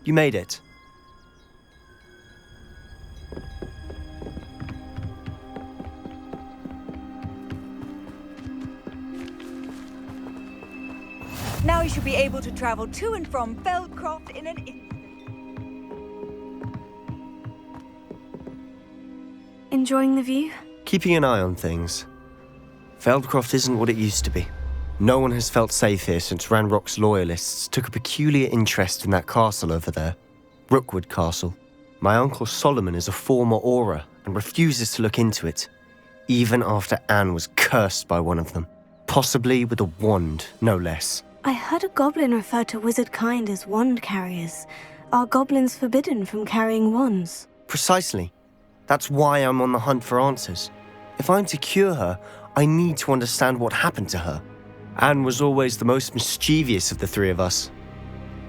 You made it. Now you should be able to travel to and from Feldkroft in an instant. Enjoying the view? Keeping an eye on things. Feldkroft isn't what it used to be. No one has felt safe here since Ranrock's loyalists took a peculiar interest in that castle over there. Rookwood Castle. My uncle Solomon is a former Auror and refuses to look into it, even after Anne was cursed by one of them. Possibly with a wand, no less. I heard a goblin refer to wizard kind as wand carriers. Are goblins forbidden from carrying wands? Precisely. That's why I'm on the hunt for answers. If I'm to cure her, I need to understand what happened to her. Anne was always the most mischievous of the three of us.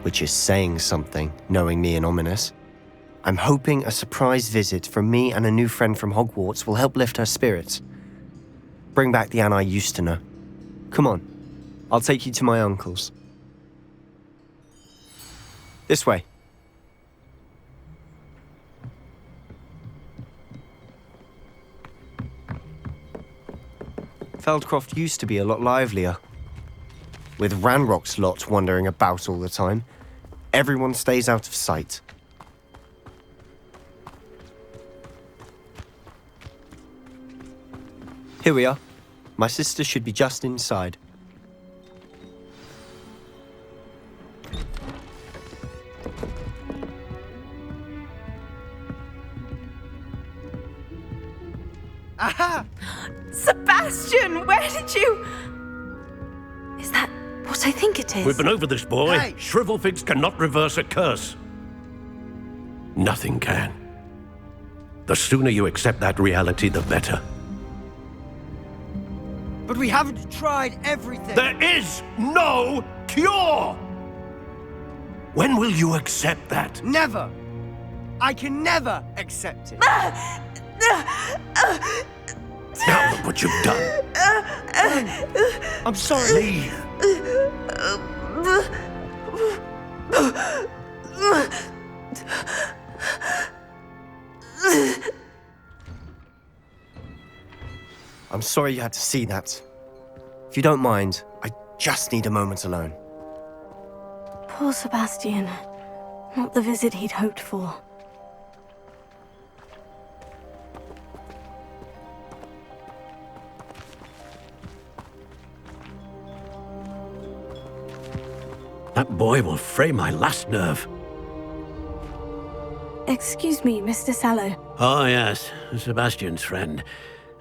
Which is saying something, knowing me and ominous. I'm hoping a surprise visit from me and a new friend from Hogwarts will help lift her spirits. Bring back the Anne I used to know. Come on, I'll take you to my uncle's. This way. Feldkroft used to be a lot livelier. With Ranrock's lot wandering about all the time, everyone stays out of sight. Here we are. My sister should be just inside. Aha! Sebastian, where did you... Is that what I think it is? We've been over this, boy. Hey! Shrivelfigs cannot reverse a curse. Nothing can. The sooner you accept that reality, the better. But we haven't tried everything. There is no cure! When will you accept that? Never. I can never accept it. Now look what you've done. I'm sorry. Leave. I'm sorry you had to see that. If you don't mind, I just need a moment alone. Poor Sebastian. Not the visit he'd hoped for. That boy will fray my last nerve. Excuse me, Mr. Sэллоу. Oh, yes, Sebastian's friend.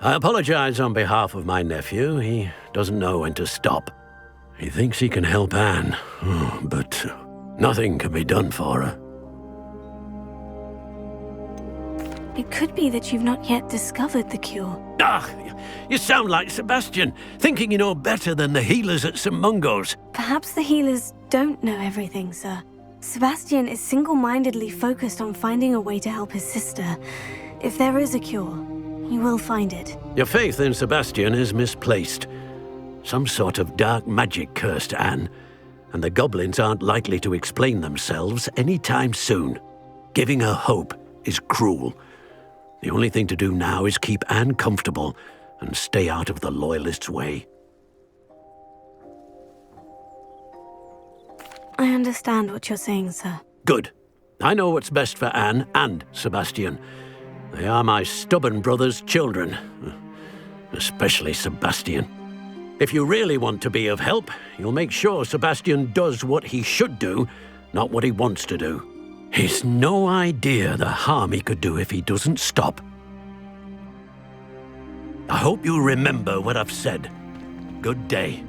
I apologize on behalf of my nephew. He doesn't know when to stop. He thinks he can help Anne, but nothing can be done for her. It could be that you've not yet discovered the cure. Ah, you sound like Sebastian, thinking you know better than the healers at St. Mungo's. Perhaps the healers don't know everything, sir. Sebastian is single-mindedly focused on finding a way to help his sister. If there is a cure, he will find it. Your faith in Sebastian is misplaced. Some sort of dark magic cursed Anne, and the goblins aren't likely to explain themselves anytime soon. Giving her hope is cruel. The only thing to do now is keep Anne comfortable and stay out of the Loyalists' way. I understand what you're saying, sir. Good. I know what's best for Anne and Sebastian. They are my stubborn brother's children. Especially Sebastian. If you really want to be of help, you'll make sure Sebastian does what he should do, not what he wants to do. He's no idea the harm he could do if he doesn't stop. I hope you remember what I've said. Good day.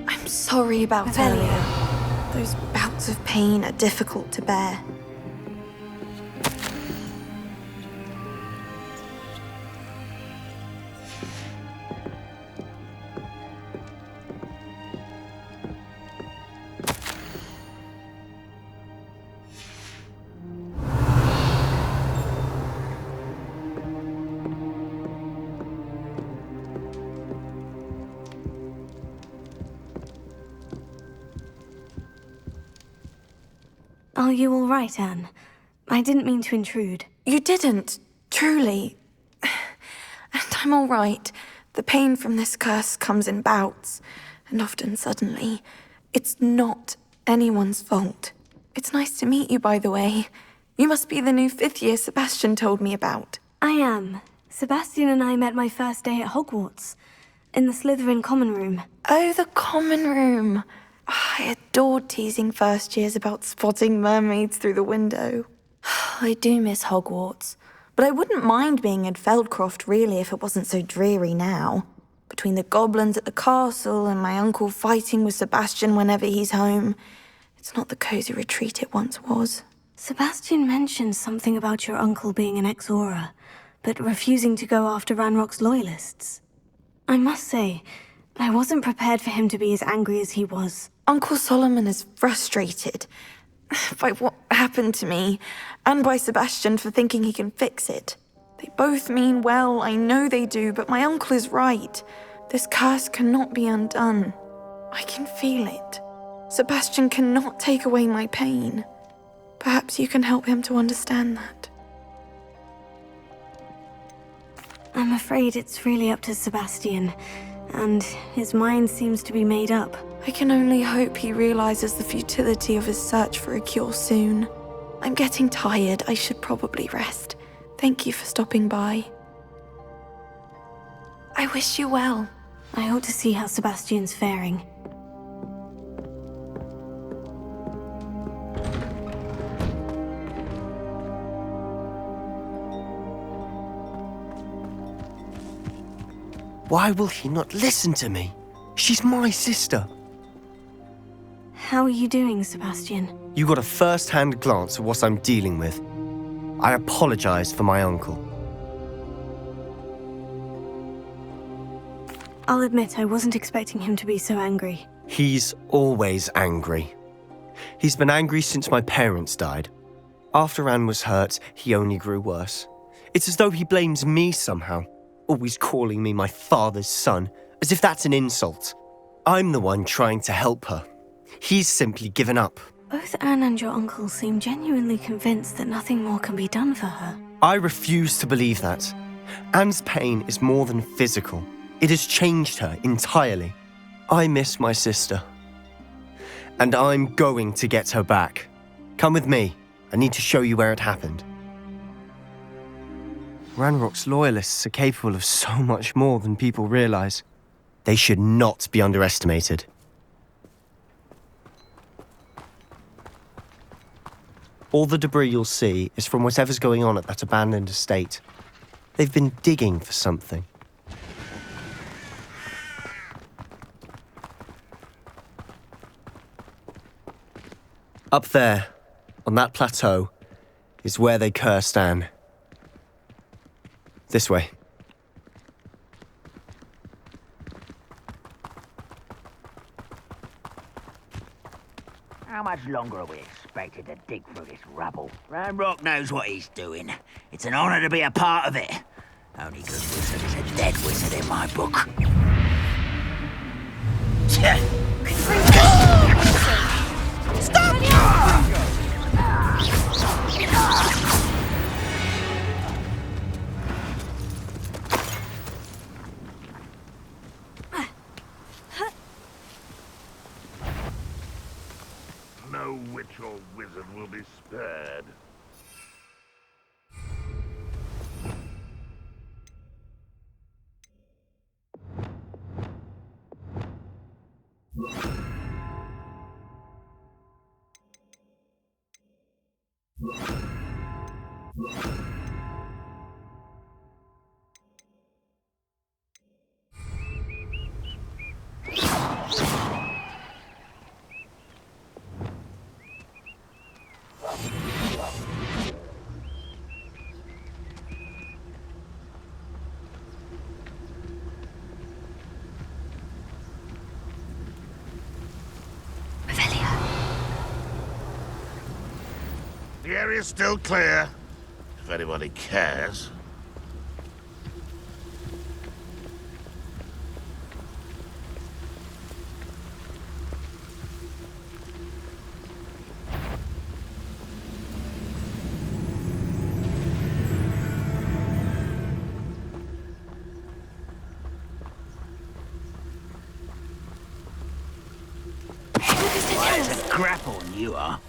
I'm sorry about earlier. Those bouts of pain are difficult to bear. Are you all right, Anne? I didn't mean to intrude. You didn't, truly. And I'm all right. The pain from this curse comes in bouts, and often suddenly. It's not anyone's fault. It's nice to meet you, by the way. You must be the new 5th year Sebastian told me about. I am. Sebastien and I met my first day at Hogwarts, in the Slytherin common room. Oh, the common room. I adored teasing first years about spotting mermaids through the window. I do miss Hogwarts, but I wouldn't mind being in Feldkroft really if it wasn't so dreary now. Between the goblins at the castle and my uncle fighting with Sebastian whenever he's home, it's not the cozy retreat it once was. Sebastien mentioned something about your uncle being an ex-Auror, but refusing to go after Ranrock's loyalists. I must say, I wasn't prepared for him to be as angry as he was. Uncle Solomon is frustrated by what happened to me, and by Sebastian for thinking he can fix it. They both mean well, I know they do, but my uncle is right. This curse cannot be undone. I can feel it. Sebastian cannot take away my pain. Perhaps you can help him to understand that. I'm afraid it's really up to Sebastien, and his mind seems to be made up. I can only hope he realizes the futility of his search for a cure soon. I'm getting tired. I should probably rest. Thank you for stopping by. I wish you well. I ought to see how Sebastian's faring. Why will he not listen to me? She's my sister. How are you doing, Sebastien? You got a first-hand glance at what I'm dealing with. I apologize for my uncle. I'll admit I wasn't expecting him to be so angry. He's always angry. He's been angry since my parents died. After Anne was hurt, he only grew worse. It's as though he blames me somehow, always calling me my father's son, as if that's an insult. I'm the one trying to help her. He's simply given up. Both Anne and your uncle seem genuinely convinced that nothing more can be done for her. I refuse to believe that. Anne's pain is more than physical. It has changed her entirely. I miss my sister. And I'm going to get her back. Come with me. I need to show you where it happened. Ranrock's loyalists are capable of so much more than people realize. They should not be underestimated. All the debris you'll see is from whatever's going on at that abandoned estate. They've been digging for something. Up there, on that plateau, is where they cursed Anne. This way. How much longer are we expected to dig through this rubble? Ranrock knows what he's doing. It's an honor to be a part of it. Only good wizard is a dead wizard in my book. No witch or wizard will be spared. The area's still clear, if anybody cares. a grapple, you are.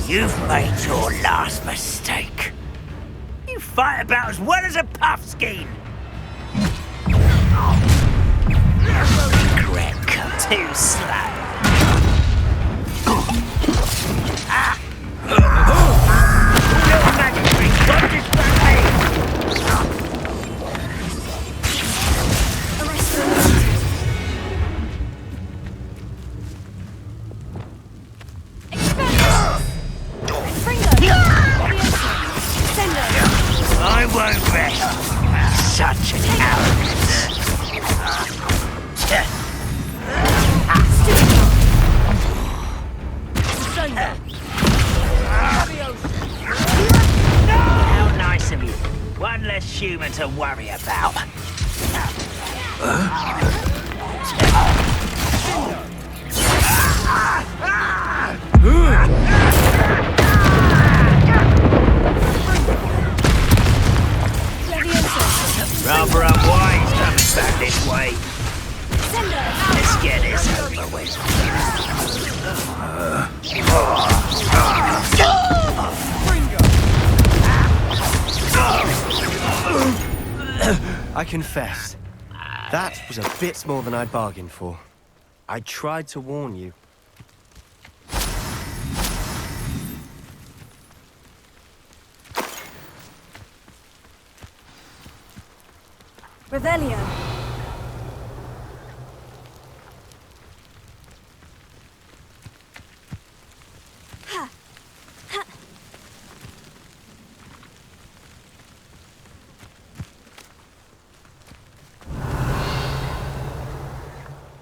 You've made your last mistake. You fight about as well as a puffskein. Regret comes too slow. Little magic trick, got this I won't rest. Such an arrogance. How nice of you. One less human to worry about. Rather unwise coming back this way. Let's get this over with. I confess, that was a bit more than I'd bargained for. I tried to warn you. Revelio.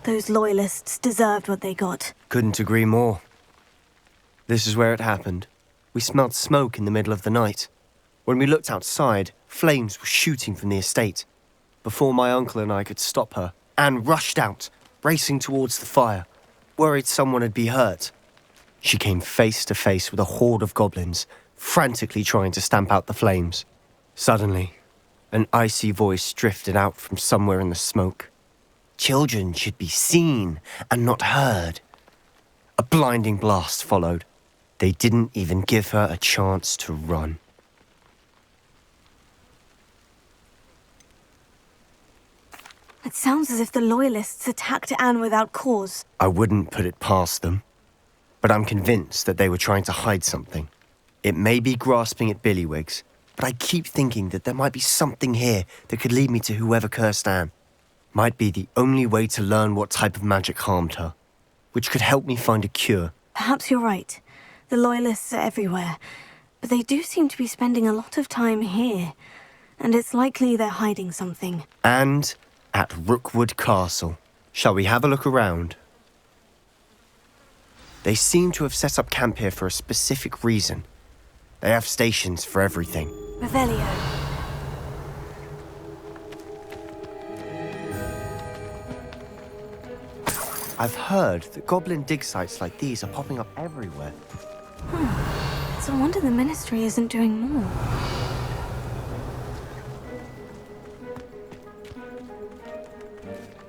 Those loyalists deserved what they got. Couldn't agree more. This is where it happened. We smelled smoke in the middle of the night. When we looked outside, flames were shooting from the estate. Before my uncle and I could stop her, Anne rushed out, racing towards the fire, worried someone had been hurt. She came face to face with a horde of goblins, frantically trying to stamp out the flames. Suddenly, an icy voice drifted out from somewhere in the smoke. Children should be seen and not heard. A blinding blast followed. They didn't even give her a chance to run. It sounds as if the Loyalists attacked Anne without cause. I wouldn't put it past them, but I'm convinced that they were trying to hide something. It may be grasping at Billywigs, but I keep thinking that there might be something here that could lead me to whoever cursed Anne. Might be the only way to learn what type of magic harmed her, which could help me find a cure. Perhaps you're right. The Loyalists are everywhere, but they do seem to be spending a lot of time here, and it's likely they're hiding something. And at Rookwood Castle. Shall we have a look around? They seem to have set up camp here for a specific reason. They have stations for everything. Revelio. I've heard that goblin dig sites like these are popping up everywhere. It's a wonder the Ministry isn't doing more.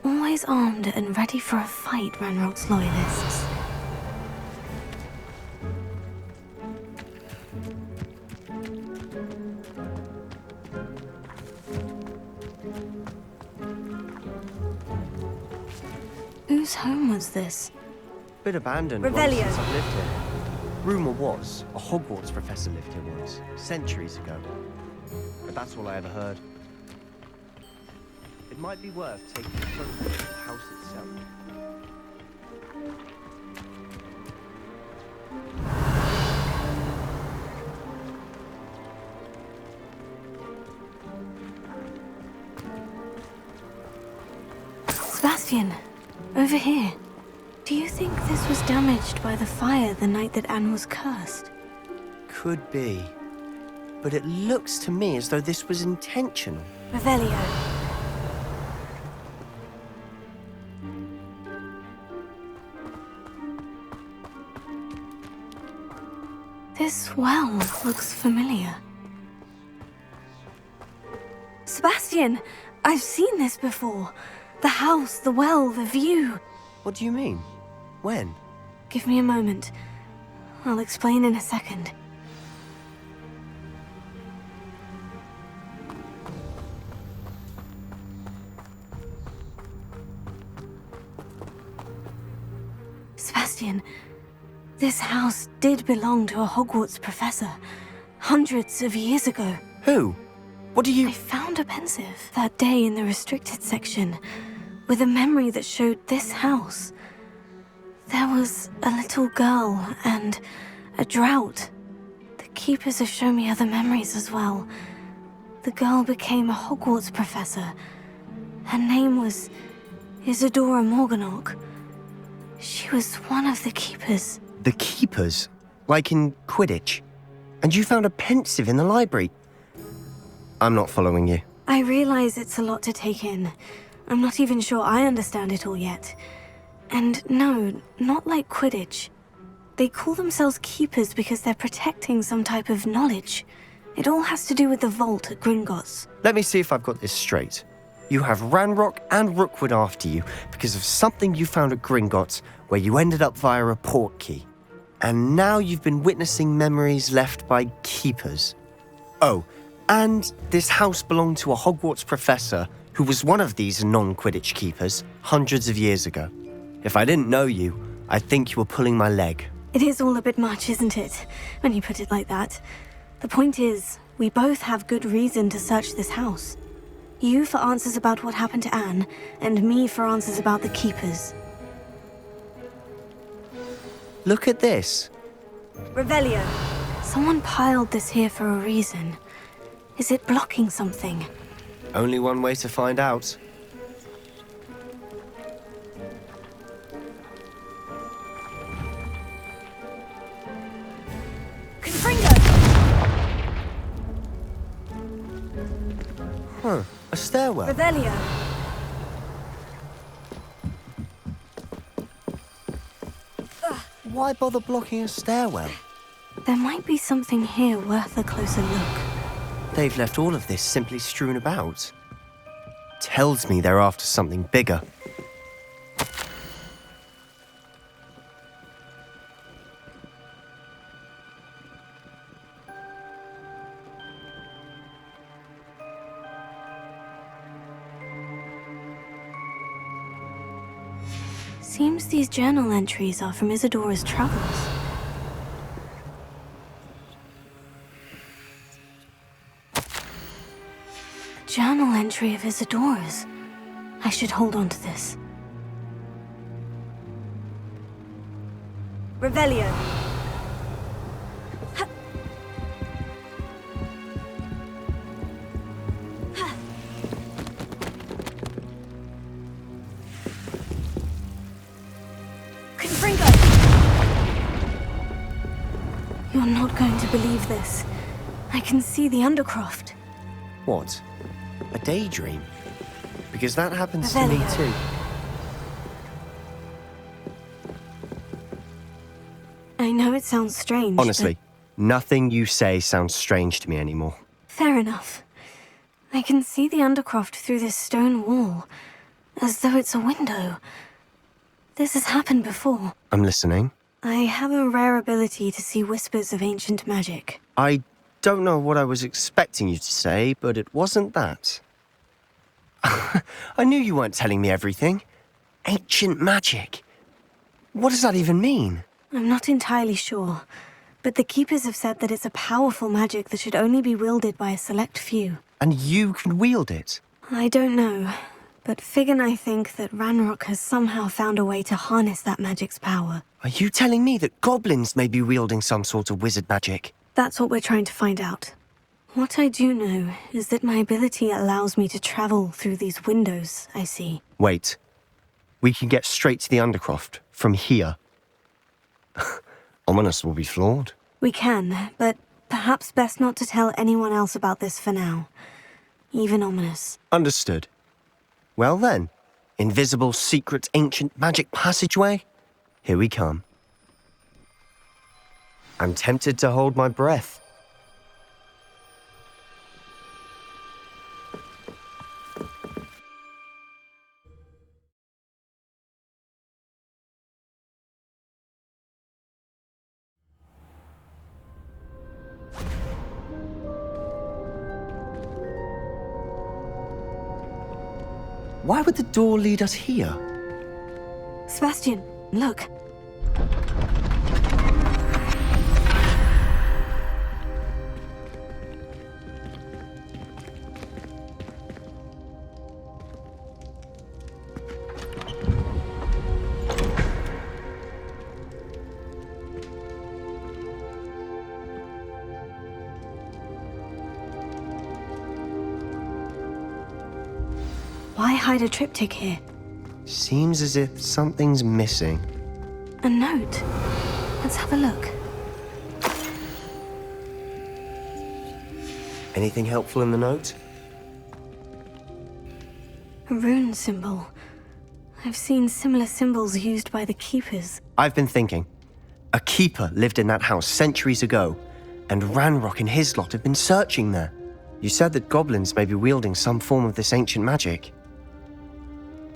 Always armed and ready for a fight, Ranrock's Loyalists. Whose home was this? Bit abandoned Revelio. since I've lived here. Rumour was, a Hogwarts professor lived here once, centuries ago. But that's all I ever heard. It might be worth taking a closer look at the house itself. Sebastian, over here. Do you think this was damaged by the fire the night that Anne was cursed? Could be. But it looks to me as though this was intentional. Revelio. This well looks familiar. Sebastian, I've seen this before. The house, the well, the view. What do you mean? When? Give me a moment. I'll explain in a second. Sebastian, this house did belong to a Hogwarts professor, hundreds of years ago. Who? What do you... I found a pensive that day in the restricted section, with a memory that showed this house. There was a little girl and a drought. The keepers have shown me other memories as well. The girl became a Hogwarts professor. Her name was Isadora Morganach. She was one of the keepers. The keepers? Like in Quidditch? And you found a pensive in the library? I'm not following you. I realize it's a lot to take in. I'm not even sure I understand it all yet. And no, not like Quidditch. They call themselves keepers because they're protecting some type of knowledge. It all has to do with the vault at Gringotts. Let me see if I've got this straight. You have Ranrock and Rookwood after you because of something you found at Gringotts where you ended up via a portkey. And now you've been witnessing memories left by keepers. Oh, and this house belonged to a Hogwarts professor who was one of these non-Quidditch keepers hundreds of years ago. If I didn't know you, I'd think you were pulling my leg. It is all a bit much, isn't it, when you put it like that? The point is, we both have good reason to search this house. You for answers about what happened to Anne, and me for answers about the keepers. Look at this. Revelio. Someone piled this here for a reason. Is it blocking something? Only one way to find out. Huh, a stairwell. Revelio. Why bother blocking a stairwell? There might be something here worth a closer look. They've left all of this simply strewn about. Tells me they're after something bigger. Seems these journal entries are from Isadora's travels. A journal entry of Isadora's. I should hold on to this. Revelio. You're not going to believe this. I can see the Undercroft. What? A daydream? Because that happens to me too. I know it sounds strange, Honestly, nothing you say sounds strange to me anymore. Fair enough. I can see the Undercroft through this stone wall, as though it's a window. This has happened before. I'm listening. I have a rare ability to see whispers of ancient magic. I don't know what I was expecting you to say, but it wasn't that. I knew you weren't telling me everything. Ancient magic. What does that even mean? I'm not entirely sure, but the keepers have said that it's a powerful magic that should only be wielded by a select few. And you can wield it? I don't know, but Fig and I think that Ranrock has somehow found a way to harness that magic's power. Are you telling me that goblins may be wielding some sort of wizard magic? That's what we're trying to find out. What I do know is that my ability allows me to travel through these windows I see. Wait. We can get straight to the Undercroft from here. Ominous will be floored. We can, but perhaps best not to tell anyone else about this for now. Even Ominous. Understood. Well then, invisible, secret, ancient magic passageway? Here we come. I'm tempted to hold my breath. Why would the door lead us here? Sebastian, look. Why hide a triptych here? Seems as if something's missing. A note. Let's have a look. Anything helpful in the note? A rune symbol. I've seen similar symbols used by the keepers. I've been thinking. A keeper lived in that house centuries ago, and Ranrock and his lot have been searching there. You said that goblins may be wielding some form of this ancient magic.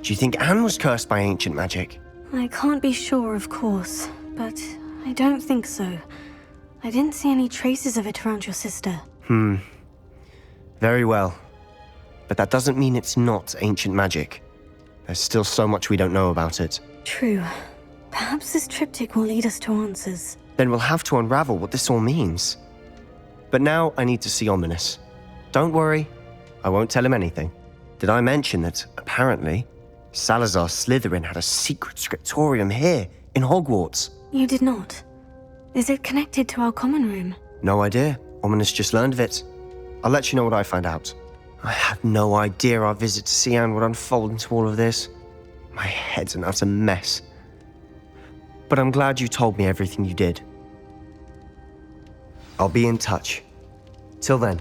Do you think Anne was cursed by ancient magic? I can't be sure, of course, but I don't think so. I didn't see any traces of it around your sister. Very well. But that doesn't mean it's not ancient magic. There's still so much we don't know about it. True. Perhaps this triptych will lead us to answers. Then we'll have to unravel what this all means. But now I need to see Ominous. Don't worry, I won't tell him anything. Did I mention that, apparently, Salazar Slytherin had a secret scriptorium here, in Hogwarts? You did not. Is it connected to our common room? No idea. Ominous just learned of it. I'll let you know what I find out. I had no idea our visit to see Anne would unfold into all of this. My head's an utter mess. But I'm glad you told me everything you did. I'll be in touch. Till then.